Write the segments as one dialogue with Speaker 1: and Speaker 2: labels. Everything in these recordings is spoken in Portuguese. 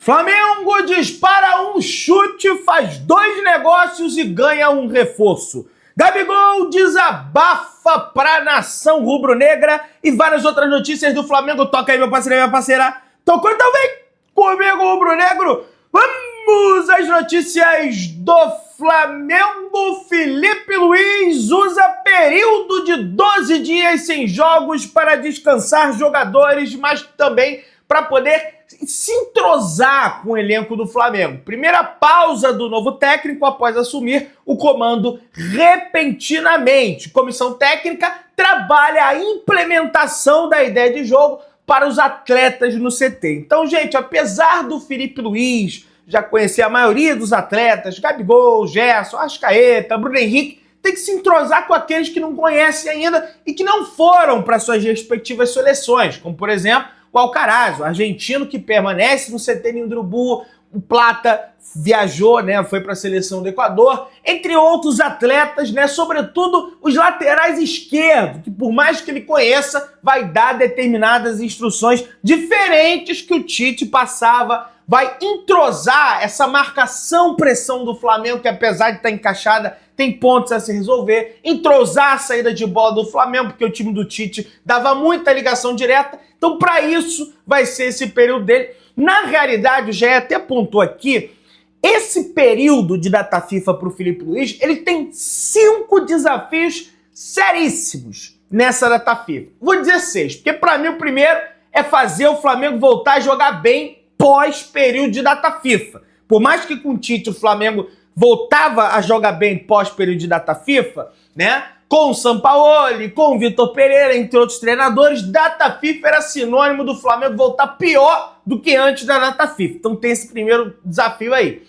Speaker 1: Flamengo dispara um chute, faz 2 negócios e ganha um reforço. Gabigol desabafa pra nação rubro-negra e várias outras notícias do Flamengo. Toca aí, meu parceiro e minha parceira. Tocou, então vem comigo, rubro-negro. Vamos às notícias do Flamengo. Felipe Luiz usa período de 12 dias sem jogos para descansar jogadores, mas também para poder se entrosar com o elenco do Flamengo. Primeira pausa do novo técnico após assumir o comando repentinamente. Comissão técnica trabalha a implementação da ideia de jogo para os atletas no CT. Então, gente, apesar do Felipe Luiz já conhecer a maioria dos atletas, Gabigol, Gerson, Arrascaeta, Bruno Henrique, tem que se entrosar com aqueles que não conhecem ainda e que não foram para suas respectivas seleções, como, por exemplo, o Alcaraz, o argentino que permanece no CT Ninho do Urubu, o Plata viajou, né, foi para a seleção do Equador, entre outros atletas, né, sobretudo os laterais esquerdos, que por mais que ele conheça, vai dar determinadas instruções diferentes que o Tite passava, vai entrosar essa marcação-pressão do Flamengo, que apesar de estar encaixada, tem pontos a se resolver, entrosar a saída de bola do Flamengo, porque o time do Tite dava muita ligação direta, então para isso vai ser esse período dele. Na realidade, o GE até apontou aqui, esse período de data FIFA para o Felipe Luiz, ele tem 5 desafios seríssimos nessa data FIFA. Vou dizer 6, porque para mim o primeiro é fazer o Flamengo voltar a jogar bem pós-período de data FIFA. Por mais que com o Tite o Flamengo voltava a jogar bem pós-período de data FIFA, né? Com o Sampaoli, com o Vitor Pereira, entre outros treinadores, data FIFA era sinônimo do Flamengo voltar pior do que antes da data FIFA. Então tem esse primeiro desafio aí.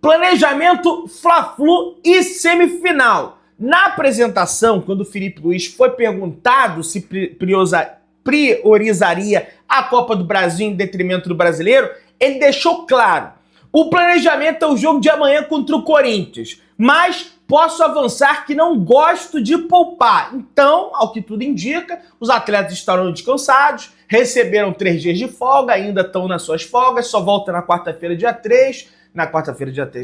Speaker 1: Planejamento Fla-Flu e semifinal. Na apresentação, quando o Felipe Luiz foi perguntado se priorizaria a Copa do Brasil em detrimento do brasileiro, ele deixou claro: o planejamento é o jogo de amanhã contra o Corinthians, mas posso avançar que não gosto de poupar. Então, ao que tudo indica, os atletas estarão descansados, receberam 3 dias de folga, ainda estão nas suas folgas, só volta na quarta-feira, dia 3,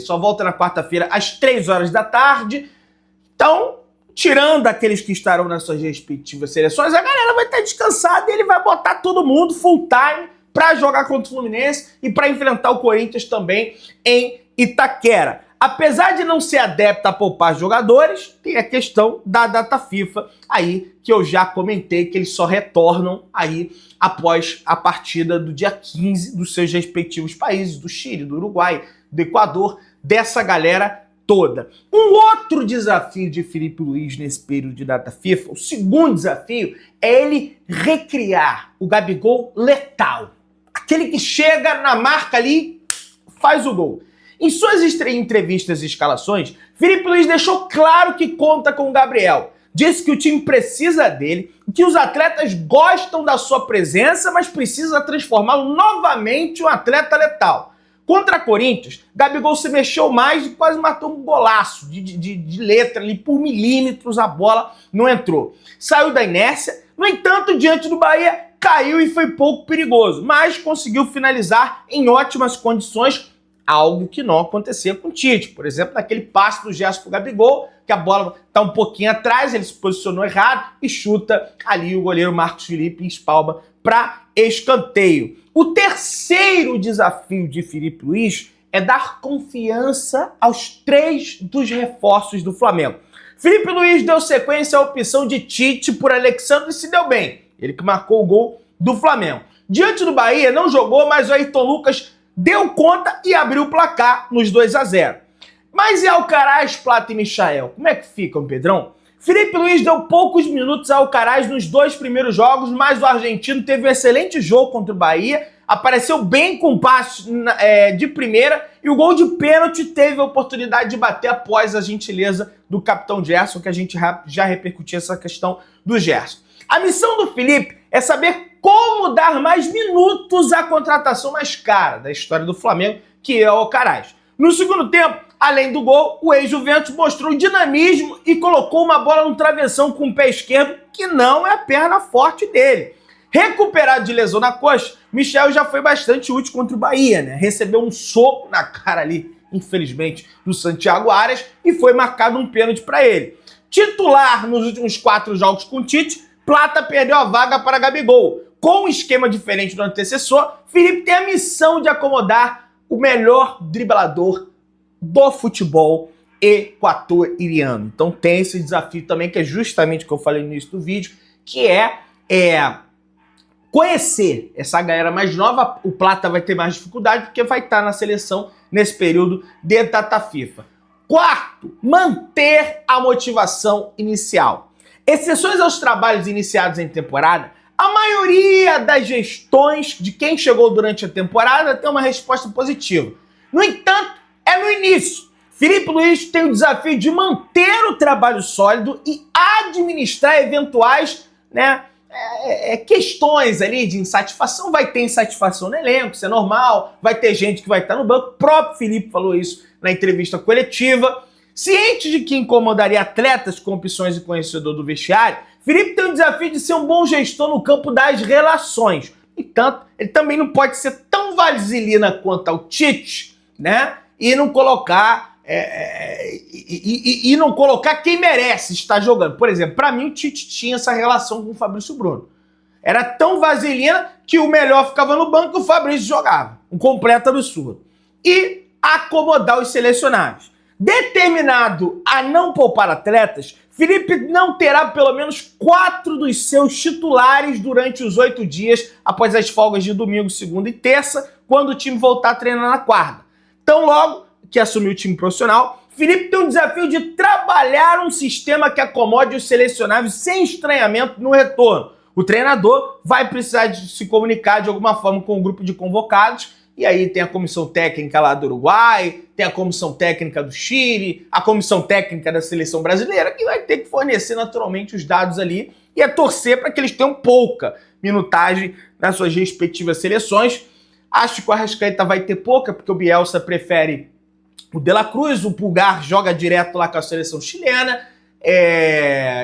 Speaker 1: só volta na quarta-feira às 3 horas da tarde. Então, tirando aqueles que estarão nas suas respectivas seleções, a galera vai estar descansada e ele vai botar todo mundo full time para jogar contra o Fluminense e para enfrentar o Corinthians também em Itaquera. Apesar de não ser adepto a poupar jogadores, tem a questão da data FIFA aí, que eu já comentei, que eles só retornam aí após a partida do dia 15 dos seus respectivos países, do Chile, do Uruguai, do Equador, dessa galera toda. Um outro desafio de Felipe Luiz nesse período de data FIFA, o segundo desafio, é ele recriar o Gabigol letal. Aquele que chega na marca ali, faz o gol. Em suas entrevistas e escalações, Felipe Luiz deixou claro que conta com o Gabriel. Disse que o time precisa dele, que os atletas gostam da sua presença, mas precisa transformá-lo novamente em um atleta letal. Contra Corinthians, Gabigol se mexeu mais e quase matou um golaço de letra ali, por milímetros a bola não entrou. Saiu da inércia, no entanto, diante do Bahia, caiu e foi pouco perigoso, mas conseguiu finalizar em ótimas condições, algo que não acontecia com o Tite. Por exemplo, naquele passe do Gerson pro Gabigol, que a bola está um pouquinho atrás, ele se posicionou errado e chuta ali o goleiro Marcos Felipe espalma para escanteio. O terceiro desafio de Felipe Luiz é dar confiança aos 3 dos reforços do Flamengo. Felipe Luiz deu sequência à opção de Tite por Alexandre e se deu bem. Ele que marcou o gol do Flamengo. Diante do Bahia, não jogou, mas o Ayrton Lucas deu conta e abriu o placar nos 2-0. Mas e Alcaraz, Plata e Michael? Como é que ficam, Pedrão? Felipe Luiz deu poucos minutos a Alcaraz nos 2 primeiros jogos, mas o argentino teve um excelente jogo contra o Bahia, apareceu bem com passe de primeira e o gol de pênalti teve a oportunidade de bater após a gentileza do capitão Gerson, que a gente já repercutiu essa questão do Gerson. A missão do Felipe é saber como dar mais minutos à contratação mais cara da história do Flamengo, que é o Alcaraz. No segundo tempo, além do gol, o ex-Juventus mostrou dinamismo e colocou uma bola no travessão com o pé esquerdo, que não é a perna forte dele. Recuperado de lesão na coxa, Michel já foi bastante útil contra o Bahia, né? Recebeu um soco na cara ali, infelizmente, do Santiago Arias e foi marcado um pênalti para ele. Titular nos últimos 4 jogos com o Tite, Plata perdeu a vaga para Gabigol. Com um esquema diferente do antecessor, Felipe tem a missão de acomodar o melhor driblador do futebol equatoriano. Então tem esse desafio também, que é justamente o que eu falei no início do vídeo, que é conhecer essa galera mais nova. O Plata vai ter mais dificuldade porque vai estar na seleção nesse período de data FIFA. Quarto, manter a motivação inicial. Exceções aos trabalhos iniciados em temporada, a maioria das gestões de quem chegou durante a temporada tem uma resposta positiva. No entanto, é no início. Felipe Luiz tem o desafio de manter o trabalho sólido e administrar eventuais, questões ali de insatisfação. Vai ter insatisfação no elenco, isso é normal, vai ter gente que vai estar no banco. O próprio Felipe falou isso na entrevista coletiva. Ciente de que incomodaria atletas com opções e conhecedor do vestiário, Felipe tem o desafio de ser um bom gestor no campo das relações. Entanto, ele também não pode ser tão vaselina quanto ao Tite, né? E não colocar não colocar quem merece estar jogando. Por exemplo, para mim o Tite tinha essa relação com o Fabrício Bruno. Era tão vaselina que o melhor ficava no banco e o Fabrício jogava. Um completo absurdo. E acomodar os selecionados. Determinado a não poupar atletas, Felipe não terá pelo menos 4 dos seus titulares durante os 8 dias após as folgas de domingo, segunda e terça, quando o time voltar a treinar na quarta. Tão logo que assumiu o time profissional, Felipe tem o desafio de trabalhar um sistema que acomode os selecionáveis sem estranhamento no retorno. O treinador vai precisar de se comunicar de alguma forma com o grupo de convocados. E aí tem a comissão técnica lá do Uruguai, tem a comissão técnica do Chile, a comissão técnica da seleção brasileira, que vai ter que fornecer naturalmente os dados ali e é torcer para que eles tenham pouca minutagem nas suas respectivas seleções. Acho que o Arrascaeta vai ter pouca, porque o Bielsa prefere o De La Cruz, o Pulgar joga direto lá com a seleção chilena,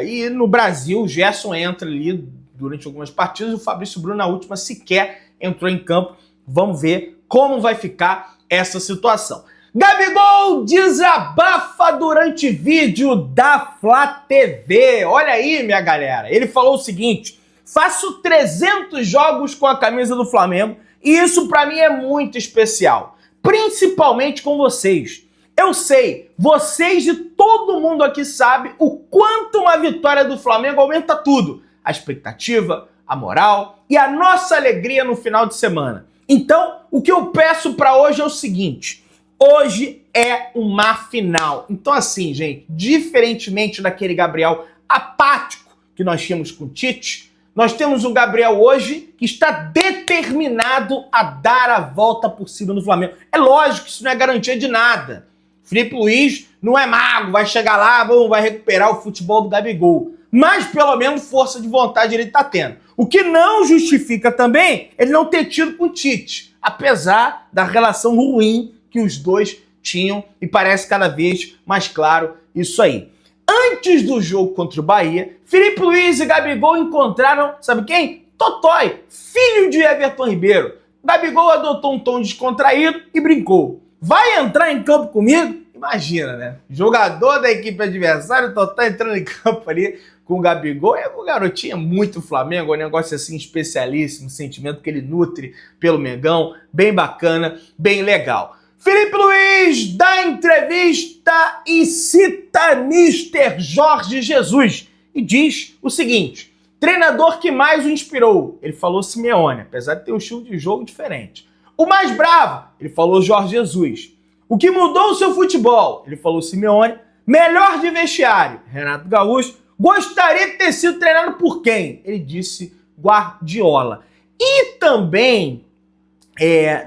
Speaker 1: e no Brasil o Gerson entra ali durante algumas partidas, o Fabrício Bruno na última sequer entrou em campo. Vamos ver como vai ficar essa situação. Gabigol desabafa durante vídeo da Flá TV. Olha aí, minha galera. Ele falou o seguinte: faço 300 jogos com a camisa do Flamengo e isso pra mim é muito especial. Principalmente com vocês. Eu sei, vocês e todo mundo aqui sabe o quanto uma vitória do Flamengo aumenta tudo. A expectativa, a moral e a nossa alegria no final de semana. Então, o que eu peço para hoje é o seguinte: hoje é uma final. Então, assim, gente, diferentemente daquele Gabriel apático que nós tínhamos com o Tite, nós temos um Gabriel hoje que está determinado a dar a volta por cima do Flamengo. É lógico que isso não é garantia de nada. Felipe Luiz não é mago, vai chegar lá, vai recuperar o futebol do Gabigol. Mas pelo menos força de vontade ele está tendo. O que não justifica também ele não ter tido com o Tite, apesar da relação ruim que os dois tinham, e parece cada vez mais claro isso aí. Antes do jogo contra o Bahia, Felipe Luiz e Gabigol encontraram, sabe quem? Totói, filho de Everton Ribeiro. Gabigol adotou um tom descontraído e brincou: vai entrar em campo comigo? Imagina, né? Jogador da equipe adversária, o Totó entrando em campo ali com o Gabigol. O garotinho é muito Flamengo, é um negócio assim especialíssimo, sentimento que ele nutre pelo Mengão, bem bacana, bem legal. Felipe Luiz dá entrevista e cita Mister Jorge Jesus e diz o seguinte: treinador que mais o inspirou, ele falou Simeone, apesar de ter um estilo de jogo diferente. O mais bravo, ele falou Jorge Jesus. O que mudou o seu futebol, ele falou Simeone. Melhor de vestiário, Renato Gaúcho. Gostaria de ter sido treinado por quem? Ele disse Guardiola. E também,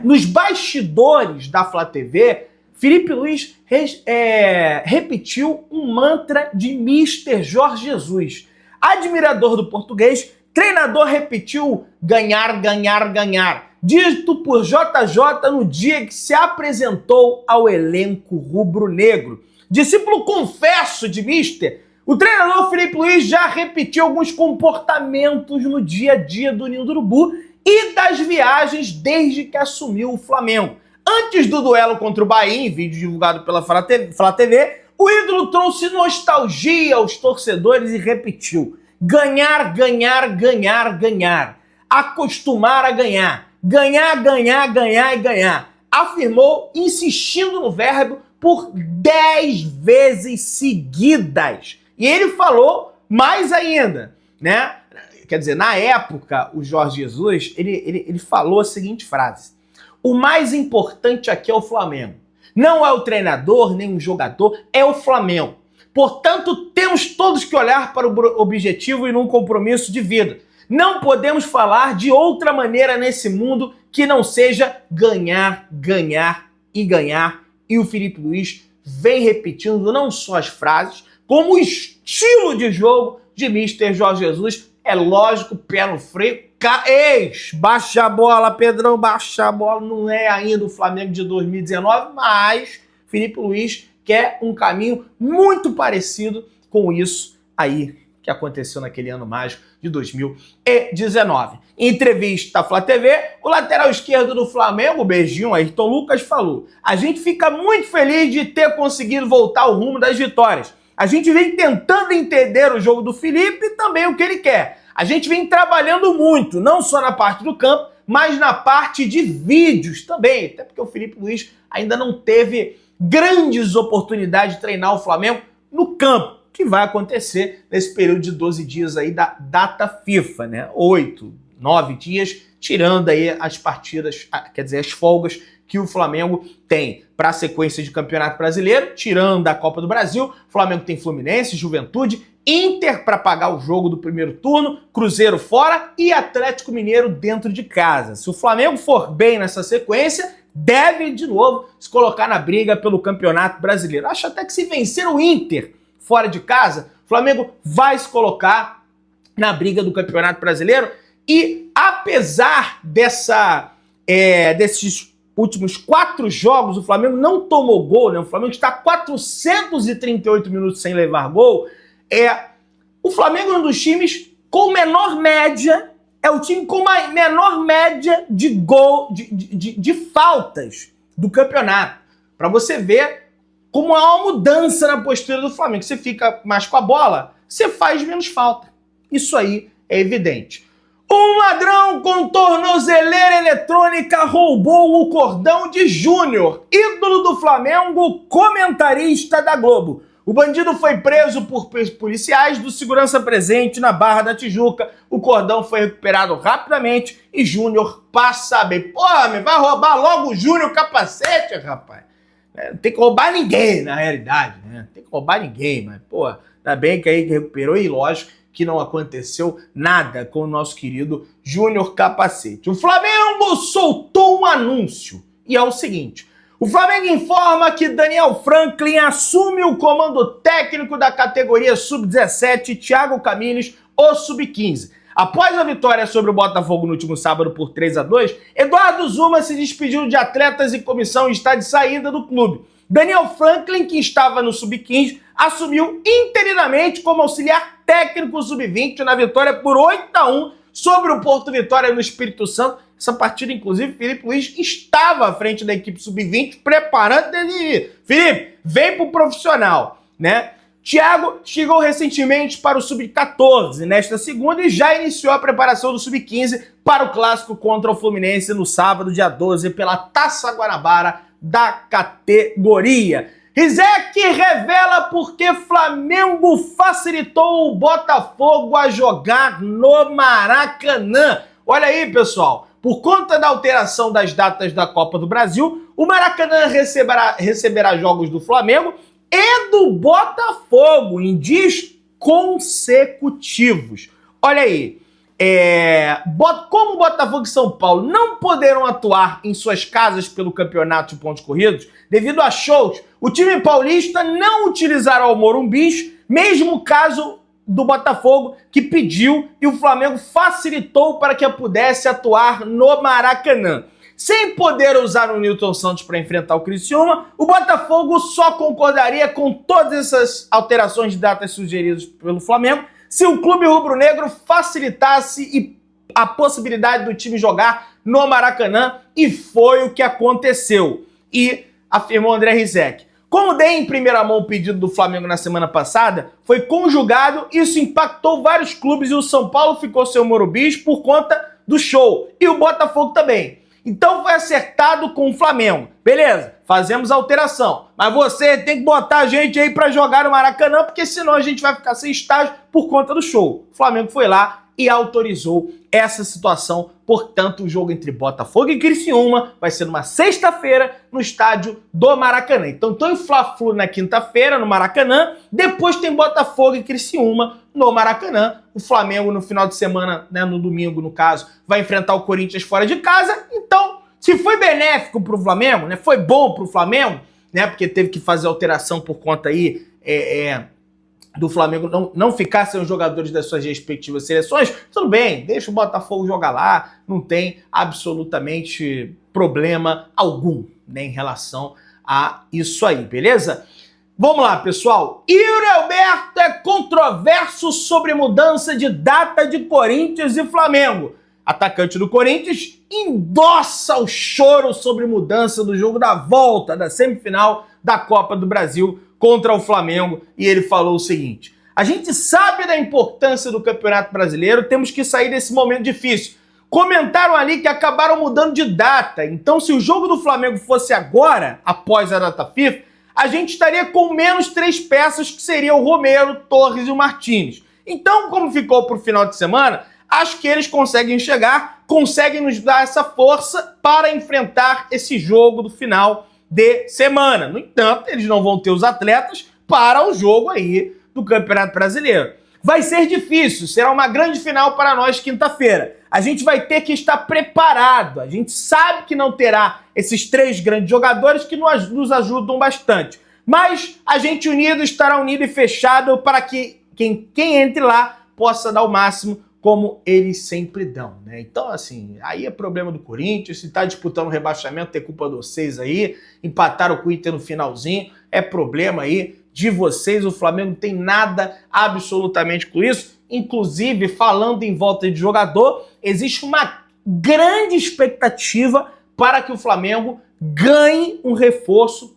Speaker 1: nos bastidores da Flá TV, Felipe Luiz repetiu um mantra de Mister Jorge Jesus. Admirador do português, treinador repetiu ganhar, ganhar, ganhar, dito por JJ no dia que se apresentou ao elenco rubro-negro. Discípulo confesso de Mister, O treinador Filipe Luiz já repetiu alguns comportamentos no dia a dia do Ninho do Urubu e das viagens desde que assumiu o Flamengo. Antes do duelo contra o Bahia, em vídeo divulgado pela Flá TV, o ídolo trouxe nostalgia aos torcedores e repetiu: ganhar, ganhar, ganhar, ganhar. Acostumar a ganhar. Ganhar, ganhar, ganhar e ganhar. Afirmou, insistindo no verbo por 10 vezes seguidas. E ele falou mais ainda, né? Quer dizer, na época, o Jorge Jesus, ele falou a seguinte frase: o mais importante aqui é o Flamengo. Não é o treinador, nem o jogador, é o Flamengo. Portanto, temos todos que olhar para o objetivo e num compromisso de vida. Não podemos falar de outra maneira nesse mundo que não seja ganhar, ganhar e ganhar. E o Filipe Luiz vem repetindo não só as frases, como o estilo de jogo de Mr. Jorge Jesus. É lógico, pé no freio. Baixa a bola, Pedrão, baixa a bola. Não é ainda o Flamengo de 2019, mas Filipe Luiz quer um caminho muito parecido com isso aí que aconteceu naquele ano mágico de 2019. Em entrevista à Flá TV, o lateral esquerdo do Flamengo, o beijinho Ayrton Lucas, falou: a gente fica muito feliz de ter conseguido voltar ao rumo das vitórias. A gente vem tentando entender o jogo do Felipe e também o que ele quer. A gente vem trabalhando muito, não só na parte do campo, mas na parte de vídeos também. Até porque o Filipe Luiz ainda não teve grandes oportunidades de treinar o Flamengo no campo, que vai acontecer nesse período de 12 dias aí da data FIFA, né? 8, 9 dias, tirando aí as partidas, quer dizer, as folgas que o Flamengo tem para a sequência de Campeonato Brasileiro, tirando a Copa do Brasil. O Flamengo tem Fluminense, Juventude, Inter para pagar o jogo do primeiro turno, Cruzeiro fora e Atlético Mineiro dentro de casa. Se o Flamengo for bem nessa sequência, deve de novo se colocar na briga pelo Campeonato Brasileiro. Acho até que se vencer o Inter fora de casa, o Flamengo vai se colocar na briga do Campeonato Brasileiro. E apesar desses últimos 4 jogos, o Flamengo não tomou gol, né? O Flamengo está 438 minutos sem levar gol. O Flamengo é um dos times com menor média, é o time com a menor média de gol, de faltas do campeonato. Para você ver como há uma mudança na postura do Flamengo. Você fica mais com a bola, você faz menos falta. Isso aí é evidente. Um ladrão com tornozeleira eletrônica roubou o cordão de Júnior, ídolo do Flamengo, comentarista da Globo. O bandido foi preso por policiais do segurança presente na Barra da Tijuca. O cordão foi recuperado rapidamente e Júnior passa bem. Pô, vai roubar logo o Júnior capacete, rapaz. Não tem que roubar ninguém, na realidade, né? Não tem que roubar ninguém, mas, pô, ainda bem que aí recuperou e, lógico, que não aconteceu nada com o nosso querido Júnior Capacete. O Flamengo soltou um anúncio e é o seguinte: o Flamengo informa que Daniel Franklin assume o comando técnico da categoria Sub-17, Thiago Camires, o Sub-15. Após a vitória sobre o Botafogo no último sábado por 3-2, Eduardo Zuma se despediu de atletas e comissão e está de saída do clube. Daniel Franklin, que estava no Sub-15, assumiu interinamente como auxiliar técnico Sub-20 na vitória por 8-1 sobre o Porto Vitória no Espírito Santo. Essa partida, inclusive, Filipe Luiz estava à frente da equipe Sub-20, preparando ele. Filipe, vem pro profissional, né? Thiago chegou recentemente para o Sub-14 nesta segunda e já iniciou a preparação do Sub-15 para o clássico contra o Fluminense no sábado, dia 12, pela Taça Guanabara da categoria. Rizek revela por que Flamengo facilitou o Botafogo a jogar no Maracanã. Olha aí, pessoal. Por conta da alteração das datas da Copa do Brasil, o Maracanã receberá jogos do Flamengo e do Botafogo em dias consecutivos. Olha aí, como o Botafogo e São Paulo não poderão atuar em suas casas pelo campeonato de pontos corridos, devido a shows, o time paulista não utilizará o Morumbi, mesmo caso do Botafogo, que pediu e o Flamengo facilitou para que pudesse atuar no Maracanã. sem poder usar o Nilton Santos para enfrentar o Criciúma, o Botafogo só concordaria com todas essas alterações de datas sugeridas pelo Flamengo se o clube rubro-negro facilitasse a possibilidade do time jogar no Maracanã, e foi o que aconteceu. E afirmou André Rizek: como dei em primeira mão o pedido do Flamengo na semana passada, foi conjugado, isso impactou vários clubes e o São Paulo ficou sem o Morumbi por conta do show, e o Botafogo também. Então foi acertado com o Flamengo. Beleza, fazemos a alteração, mas você tem que botar a gente aí pra jogar no Maracanã, porque senão a gente vai ficar sem estágio por conta do show. O Flamengo foi lá e autorizou essa situação. Portanto, o jogo entre Botafogo e Criciúma vai ser numa sexta-feira no estádio do Maracanã. Então tem Fla-Flu na quinta-feira no Maracanã, depois tem Botafogo e Criciúma no Maracanã. O Flamengo no final de semana, né, no domingo no caso, vai enfrentar o Corinthians fora de casa. Então, se foi benéfico pro Flamengo, né, foi bom pro Flamengo, né, porque teve que fazer alteração por conta aí do Flamengo não ficar sem os jogadores das suas respectivas seleções, tudo bem, deixa o Botafogo jogar lá, não tem absolutamente problema algum, né, em relação a isso aí, beleza? Vamos lá, pessoal. Yuri Alberto é controverso sobre mudança de data de Corinthians e Flamengo. Atacante do Corinthians endossa o choro sobre mudança do jogo da volta da semifinal da Copa do Brasil contra o Flamengo, e ele falou o seguinte: a gente sabe da importância do Campeonato Brasileiro, temos que sair desse momento difícil. Comentaram ali que acabaram mudando de data, então se o jogo do Flamengo fosse agora, após a data FIFA, a gente estaria com menos 3 peças, que seriam o Romero, Torres e o Martínez. Então, como ficou para o final de semana, acho que eles conseguem chegar, conseguem nos dar essa força para enfrentar esse jogo do final de semana. No entanto, eles não vão ter os atletas para o jogo aí do Campeonato Brasileiro. Vai ser difícil, será uma grande final para nós quinta-feira. A gente vai ter que estar preparado. A gente sabe que não terá esses 3 grandes jogadores que nos ajudam bastante. Mas a gente unido estará unido e fechado para que quem entre lá possa dar o máximo, como eles sempre dão, né? Então, assim, aí é problema do Corinthians. Se tá disputando o rebaixamento, tem culpa de vocês aí. Empataram com o Inter no finalzinho, é problema aí de vocês. O Flamengo não tem nada absolutamente com isso. Inclusive, falando em volta de jogador, existe uma grande expectativa para que o Flamengo ganhe um reforço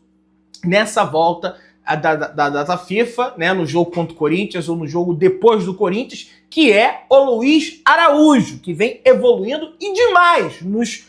Speaker 1: nessa volta da data FIFA, né, no jogo contra o Corinthians ou no jogo depois do Corinthians, que é o Luiz Araújo, que vem evoluindo e demais nos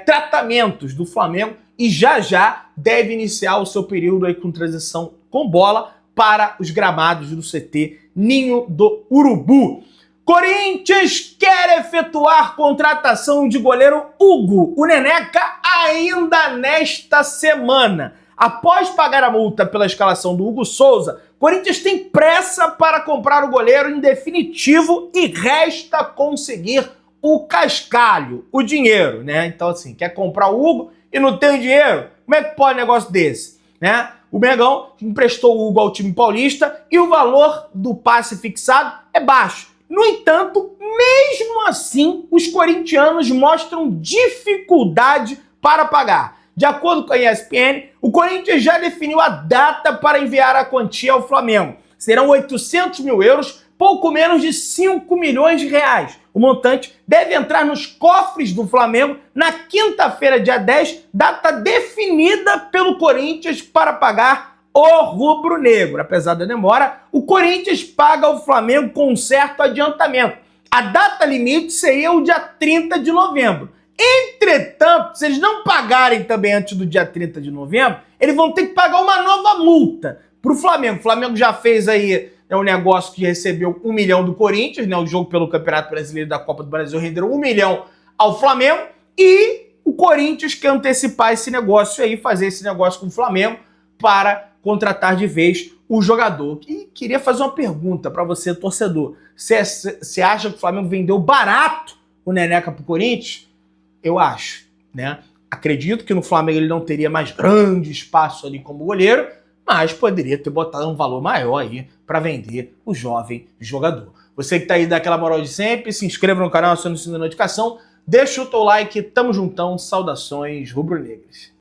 Speaker 1: tratamentos do Flamengo e já deve iniciar o seu período aí com transição com bola para os gramados do CT Ninho do Urubu. Corinthians quer efetuar contratação de goleiro Hugo, o Neneca, ainda nesta semana. Após pagar a multa pela escalação do Hugo Souza, Corinthians tem pressa para comprar o goleiro em definitivo e resta conseguir o cascalho, o dinheiro, né? Então, assim, quer comprar o Hugo e não tem dinheiro? Como é que pode um negócio desse, né? O Mengão emprestou o Hugo ao time paulista e o valor do passe fixado é baixo. No entanto, mesmo assim, os corintianos mostram dificuldade para pagar. De acordo com a ESPN, o Corinthians já definiu a data para enviar a quantia ao Flamengo. Serão 800 mil euros, pouco menos de 5 milhões de reais. O montante deve entrar nos cofres do Flamengo na quinta-feira, dia 10, data definida pelo Corinthians para pagar o rubro-negro. Apesar da demora, o Corinthians paga ao Flamengo com um certo adiantamento. A data limite seria o dia 30 de novembro. Entretanto, se eles não pagarem também antes do dia 30 de novembro, eles vão ter que pagar uma nova multa para o Flamengo. O Flamengo já fez aí um negócio que recebeu 1 milhão do Corinthians, né? O jogo pelo Campeonato Brasileiro da Copa do Brasil rendeu 1 milhão ao Flamengo, e o Corinthians quer antecipar esse negócio aí, fazer esse negócio com o Flamengo para contratar de vez o jogador. E queria fazer uma pergunta para você, torcedor. Você acha que o Flamengo vendeu barato o Neneca para o Corinthians? Eu acho, né? Acredito que no Flamengo ele não teria mais grande espaço ali como goleiro, mas poderia ter botado um valor maior aí para vender o jovem jogador. Você que tá aí daquela moral de sempre, se inscreva no canal, acione o sininho da notificação, Deixa o teu like, tamo juntão, saudações rubro-negras.